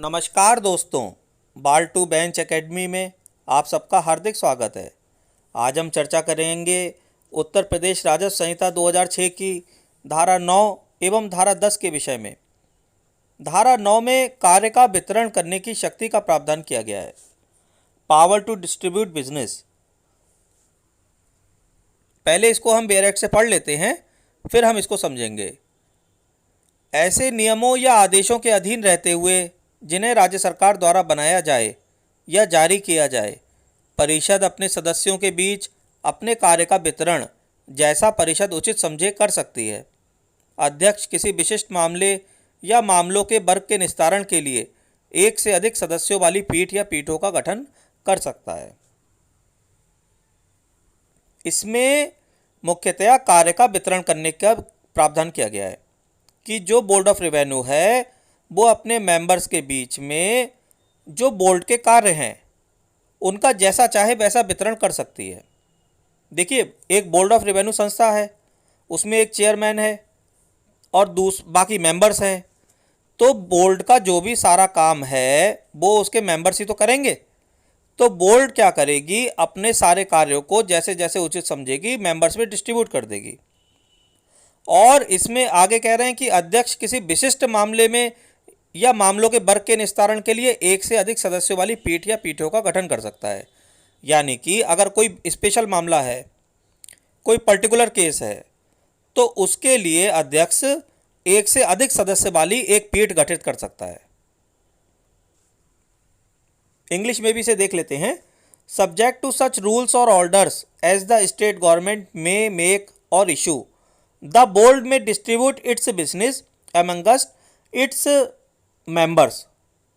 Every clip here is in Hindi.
नमस्कार दोस्तों, बाल टू बेंच एकेडमी में आप सबका हार्दिक स्वागत है। आज हम चर्चा करेंगे उत्तर प्रदेश राजस्व संहिता 2006 की धारा 9 एवं धारा 10 के विषय में। धारा 9 में कार्य का वितरण करने की शक्ति का प्रावधान किया गया है। Power to distribute business. पहले इसको हम बेरेक्ट से पढ़ लेते हैं, फिर हम इसको समझेंगे। ऐसे नियमों या आदेशों के अधीन रहते हुए जिन्हें राज्य सरकार द्वारा बनाया जाए या जारी किया जाए, परिषद अपने सदस्यों के बीच अपने कार्य का वितरण जैसा परिषद उचित समझे कर सकती है। अध्यक्ष किसी विशिष्ट मामले या मामलों के वर्ग के निस्तारण के लिए एक से अधिक सदस्यों वाली पीठ या पीठों का गठन कर सकता है। इसमें मुख्यतया कार्य का वितरण करने का प्रावधान किया गया है कि जो बोर्ड ऑफ रेवेन्यू है वो अपने मेंबर्स के बीच में जो बोर्ड के कार्य हैं उनका जैसा चाहे वैसा वितरण कर सकती है। देखिए, एक बोर्ड ऑफ रेवेन्यू संस्था है, उसमें एक चेयरमैन है और बाकी मेंबर्स हैं। तो बोर्ड का जो भी सारा काम है वो उसके मेंबर्स ही तो करेंगे। तो बोर्ड क्या करेगी, अपने सारे कार्यों को जैसे जैसे उचित समझेगी मेंबर्स में डिस्ट्रीब्यूट कर देगी। और इसमें आगे कह रहे हैं कि अध्यक्ष किसी विशिष्ट मामले में या मामलों के वर्ग के निस्तारण के लिए एक से अधिक सदस्यों वाली पीठ या पीठों का गठन कर सकता है। यानी कि अगर कोई स्पेशल मामला है, कोई पर्टिकुलर केस है, तो उसके लिए अध्यक्ष एक से अधिक सदस्य वाली एक पीठ गठित कर सकता है। इंग्लिश में भी इसे देख लेते हैं। सब्जेक्ट टू सच रूल्स और orders as the state government may make और issue, the board may distribute its business amongst its members.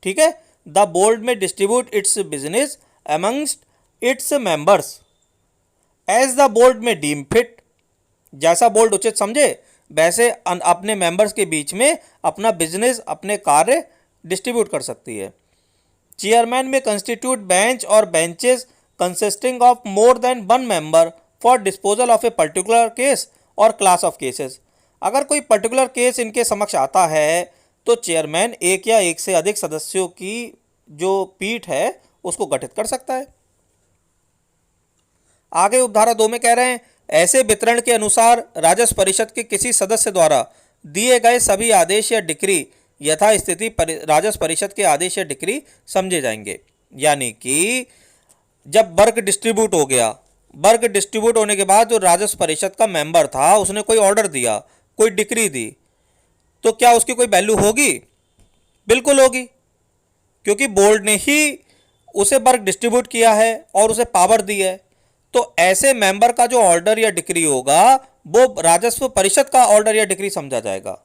ठीक है, the board may distribute its business amongst its members as the board may deem fit, जैसा बोर्ड उचित समझे वैसे अपने मेंबर्स के बीच में अपना बिजनेस, अपने कार्य डिस्ट्रीब्यूट कर सकती है। चेयरमैन में कंस्टिट्यूट बेंच और benches consisting of more than one member for disposal of a particular case और क्लास ऑफ केसेस। अगर कोई पर्टिकुलर केस इनके समक्ष आता है तो चेयरमैन एक या एक से अधिक सदस्यों की जो पीठ है उसको गठित कर सकता है। आगे उपधारा 2 में कह रहे हैं, ऐसे वितरण के अनुसार राजस्व परिषद के किसी सदस्य द्वारा दिए गए सभी आदेश या डिक्री यथास्थिति राजस्व परिषद के आदेश या डिक्री समझे जाएंगे। यानी कि जब वर्ग डिस्ट्रीब्यूट हो गया, वर्ग डिस्ट्रीब्यूट होने के बाद जो राजस्व परिषद का मेंबर था उसने कोई ऑर्डर दिया, कोई डिक्री दी, तो क्या उसकी कोई वैल्यू होगी? बिल्कुल होगी, क्योंकि बोर्ड ने ही उसे वर्ग डिस्ट्रीब्यूट किया है और उसे पावर दी है। तो ऐसे मेंबर का जो ऑर्डर या डिक्री होगा वो राजस्व परिषद का ऑर्डर या डिक्री समझा जाएगा।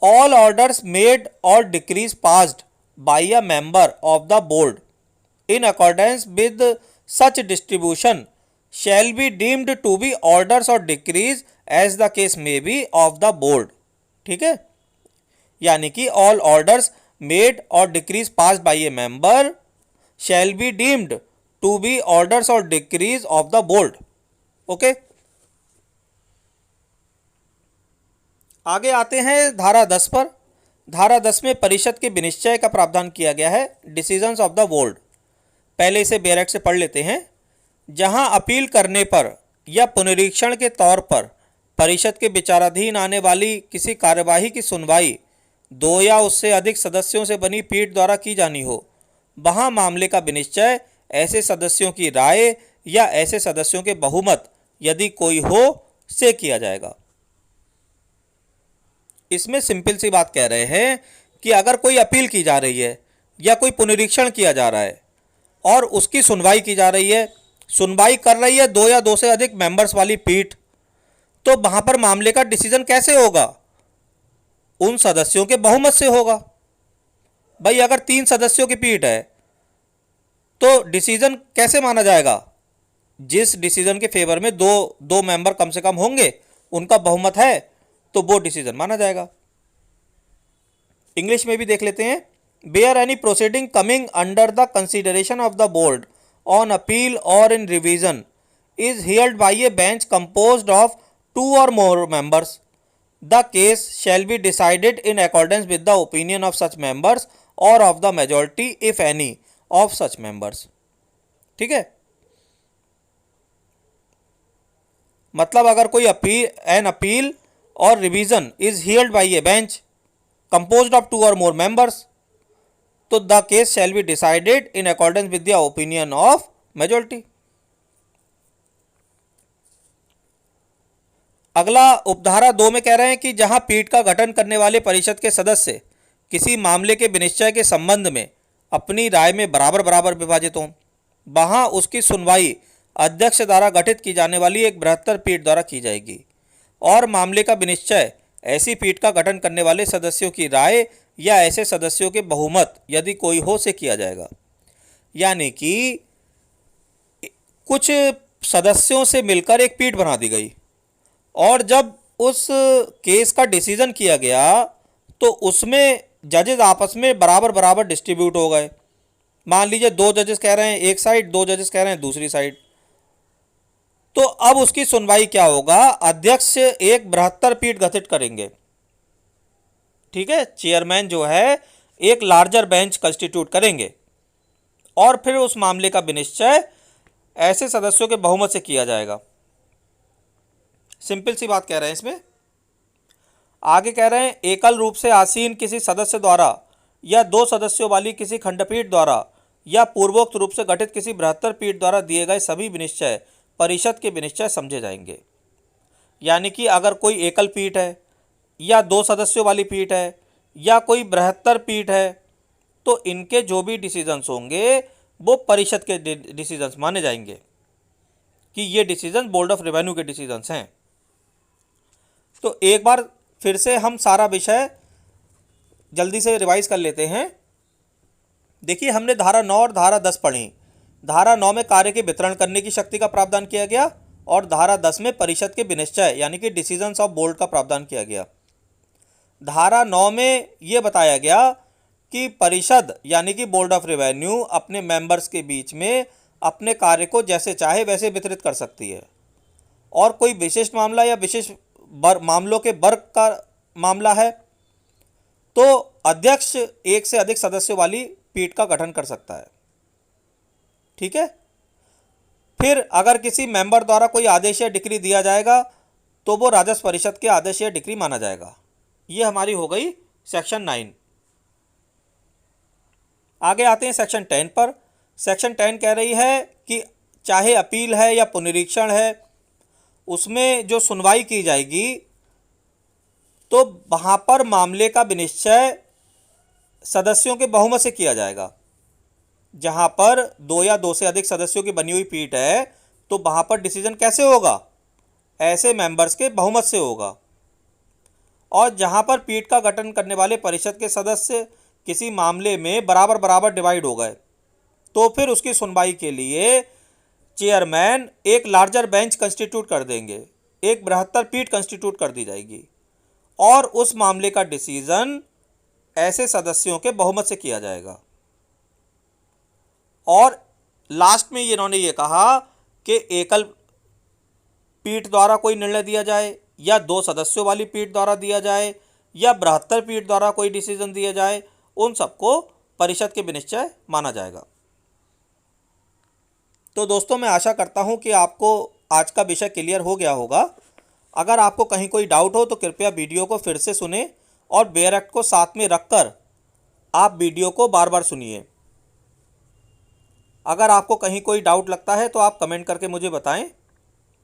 ऑल ऑर्डर्स मेड और decrees passed by a member of the board in accordance with such distribution shall be deemed to be orders और decrees as the case may be of the board. ठीक है, यानी कि ऑल ऑर्डर्स मेड और decrees pass by a member shall be deemed to be orders और decrees of the board. Okay, आगे आते हैं धारा 10 पर। धारा 10 में परिषद के विनिश्चय का प्रावधान किया गया है, डिसीजंस ऑफ द बोर्ड। पहले इसे बेरेक्ट से पढ़ लेते हैं। जहां अपील करने पर या पुनरीक्षण के तौर पर परिषद के विचाराधीन आने वाली किसी कार्यवाही की सुनवाई दो या उससे अधिक सदस्यों से बनी पीठ द्वारा की जानी हो, वहां मामले का विनिश्चय ऐसे सदस्यों की राय या ऐसे सदस्यों के बहुमत यदि कोई हो से किया जाएगा। इसमें सिंपल सी बात कह रहे हैं कि अगर कोई अपील की जा रही है या कोई पुनरीक्षण किया जा रहा है और उसकी सुनवाई की जा रही है, सुनवाई कर रही है दो या दो से अधिक मेंबर्स वाली पीठ, तो वहां पर मामले का डिसीजन कैसे होगा? उन सदस्यों के बहुमत से होगा। भाई, अगर 3 सदस्यों की पीठ है तो डिसीजन कैसे माना जाएगा? जिस डिसीजन के फेवर में दो मेंबर कम से कम होंगे, उनका बहुमत है, तो वो डिसीजन माना जाएगा। इंग्लिश में भी देख लेते हैं। Where any proceeding coming under the consideration of the board on appeal और in revision is heard by a bench composed of 2 or more members, the case shall be decided in accordance with the opinion of such members और of the majority if any of such members. ठीक है, मतलब अगर कोई अपील और revision is heard by a bench composed of 2 और मोर मेंबर्स, तो the case shall be decided in accordance with the opinion of majority. अगला उपधारा 2 में कह रहे हैं कि जहां पीठ का गठन करने वाले परिषद के सदस्य किसी मामले के विनिश्चय के संबंध में अपनी राय में बराबर बराबर विभाजित हों, वहां उसकी सुनवाई अध्यक्ष द्वारा गठित की जाने वाली एक बृहत्तर पीठ द्वारा की जाएगी और मामले का विनिश्चय ऐसी पीठ का गठन करने वाले सदस्यों की राय या ऐसे सदस्यों के बहुमत यदि कोई हो से किया जाएगा। यानी कि कुछ सदस्यों से मिलकर एक पीठ बना दी गई और जब उस केस का डिसीजन किया गया तो उसमें जजेस आपस में बराबर बराबर डिस्ट्रीब्यूट हो गए। मान लीजिए 2 जजेस कह रहे हैं एक साइड, 2 जजेस कह रहे हैं दूसरी साइड, तो अब उसकी सुनवाई क्या होगा, अध्यक्ष एक बृहत्तर पीठ गठित करेंगे। ठीक है, चेयरमैन जो है एक लार्जर बेंच कंस्टिट्यूट करेंगे और फिर उस मामले का विनिश्चय ऐसे सदस्यों के बहुमत से किया जाएगा। सिंपल सी बात कह रहे हैं इसमें। आगे कह रहे हैं एकल रूप से आसीन किसी सदस्य द्वारा या 2 सदस्यों वाली किसी खंडपीठ द्वारा या पूर्वोक्त रूप से गठित किसी बृहत्तर पीठ द्वारा दिए गए सभी विनिश्चय परिषद के विनिश्चय समझे जाएंगे। यानी कि अगर कोई एकल पीठ है या 2 सदस्यों वाली पीठ है या कोई बृहत्तर पीठ है तो इनके जो भी डिसीजंस होंगे वो परिषद के डिसीजंस माने जाएंगे कि ये डिसीजन बोर्ड ऑफ रेवेन्यू के डिसीजंस हैं। तो एक बार फिर से हम सारा विषय जल्दी से रिवाइज कर लेते हैं। देखिए, हमने धारा 9 और धारा 10 पढ़ी। धारा 9 में कार्य के वितरण करने की शक्ति का प्रावधान किया गया और धारा 10 में परिषद के विनिश्चय यानी कि डिसीजंस ऑफ बोर्ड का प्रावधान किया गया। धारा 9 में यह बताया गया कि परिषद यानी कि बोर्ड ऑफ रेवेन्यू अपने मेंबर्स के बीच में अपने कार्य को जैसे चाहे वैसे वितरित कर सकती है और कोई विशिष्ट मामला या विशेष मामलों के वर्ग का मामला है तो अध्यक्ष एक से अधिक सदस्यों वाली पीठ का गठन कर सकता है। ठीक है, फिर अगर किसी मेंबर द्वारा कोई आदेश या डिक्री दिया जाएगा तो वो राजस्व परिषद के आदेश या डिक्री माना जाएगा। ये हमारी हो गई सेक्शन 9। आगे आते हैं सेक्शन 10 पर। सेक्शन 10 कह रही है कि चाहे अपील है या पुनरीक्षण है उसमें जो सुनवाई की जाएगी तो वहाँ पर मामले का विनिश्चय सदस्यों के बहुमत से किया जाएगा। जहाँ पर 2 या 2 से अधिक सदस्यों की बनी हुई पीठ है तो वहाँ पर डिसीजन कैसे होगा, ऐसे मेंबर्स के बहुमत से होगा। और जहाँ पर पीठ का गठन करने वाले परिषद के सदस्य किसी मामले में बराबर बराबर डिवाइड हो गए तो फिर उसकी सुनवाई के लिए चेयरमैन एक लार्जर बेंच कंस्टिट्यूट कर देंगे, एक बृहत्तर पीठ कंस्टिट्यूट कर दी जाएगी और उस मामले का डिसीजन ऐसे सदस्यों के बहुमत से किया जाएगा। और लास्ट में इन्होंने ये कहा कि एकल पीठ द्वारा कोई निर्णय दिया जाए या 2 सदस्यों वाली पीठ द्वारा दिया जाए या बृहत्तर पीठ द्वारा कोई डिसीजन दिया जाए, उन सबको परिषद के विनिश्चय माना जाएगा। तो दोस्तों, मैं आशा करता हूं कि आपको आज का विषय क्लियर हो गया होगा। अगर आपको कहीं कोई डाउट हो तो कृपया वीडियो को फिर से सुने और बेयर एक्ट को साथ में रखकर आप वीडियो को बार बार सुनिए। अगर आपको कहीं कोई डाउट लगता है तो आप कमेंट करके मुझे बताएं,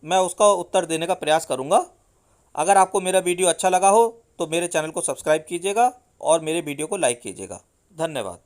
मैं उसका उत्तर देने का प्रयास करूंगा। अगर आपको मेरा वीडियो अच्छा लगा हो तो मेरे चैनल को सब्सक्राइब कीजिएगा और मेरे वीडियो को लाइक कीजिएगा। धन्यवाद।